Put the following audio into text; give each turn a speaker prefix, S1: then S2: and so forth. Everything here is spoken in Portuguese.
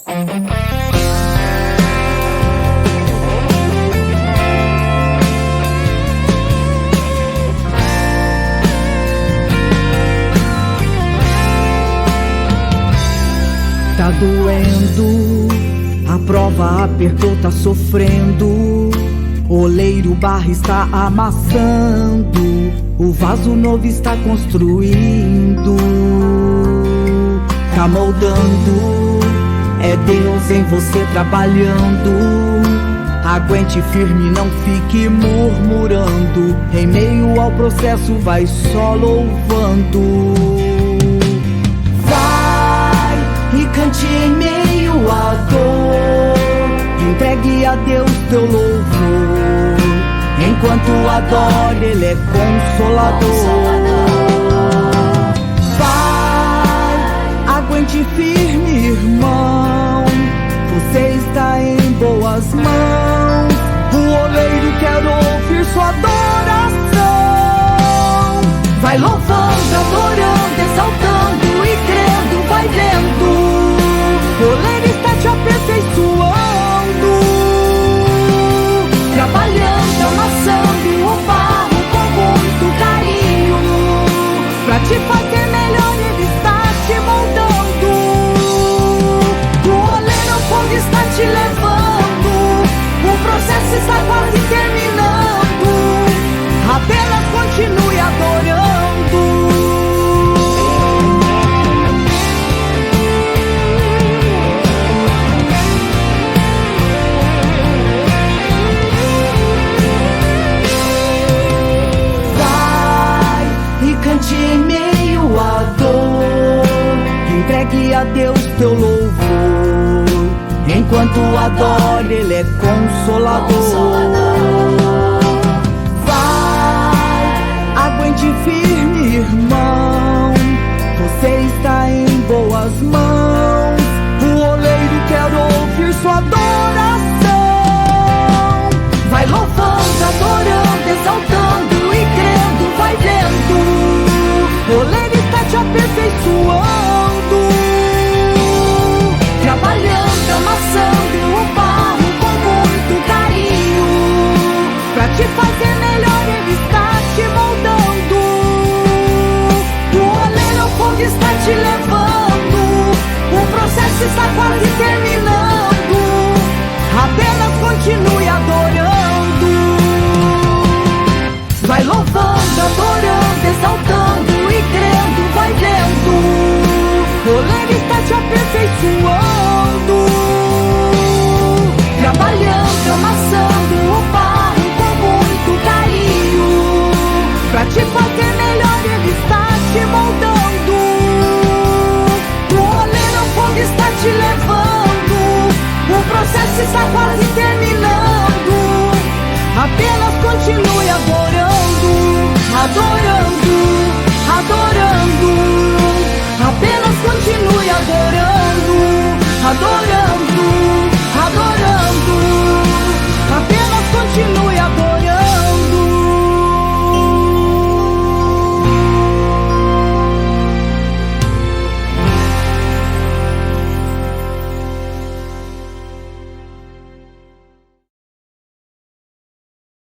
S1: Tá doendo, a prova apertou, tá sofrendo. Oleiro barra está amassando, o vaso novo está construindo. Tá moldando, é Deus em você trabalhando. Aguente firme, não fique murmurando. Em meio ao processo vai só louvando. E cante em meio à dor, entregue a Deus teu louvor. Enquanto adora, Ele é consolador. Vai, aguente firme, irmão, você está em boas mãos. O oleiro quer ouvir sua adoração. Vai louvando, adorando, exaltando e crendo, vai vendo. O oleiro está te aperfeiçoando, trabalhando, amassando o barro com muito carinho. Pra te fazer melhor, Ele está te moldando. O oleiro ao fogo está te levando, o processo está quase terminando. Apenas continue adorando. Cante em meio à dor, entregue a Deus teu louvor. Enquanto adora, Ele é consolador. Vai, aguente firme, irmão, você está em boas mãos. O oleiro quer ouvir sua adoração. Vai louvando, adorando, exaltando e crendo, vai vendo. O oleiro está te aperfeiçoando, trabalhando, amassando o barro com muito carinho. Pra te fazer melhor, Ele está te moldando. O oleiro ao fogo está te levando, o processo está quase terminando. Apenas continue adorando. Vai louvando, adorando, exaltando e crendo, vai vendo. O oleiro está te aperfeiçoando, trabalhando, amassando o barro com muito carinho. Pra te fazer melhor, Ele está te moldando. O oleiro ao fogo está te levando, o processo está quase terminando. Apenas continue adorando, adorando, adorando. Apenas continue adorando, adorando, adorando. Apenas continue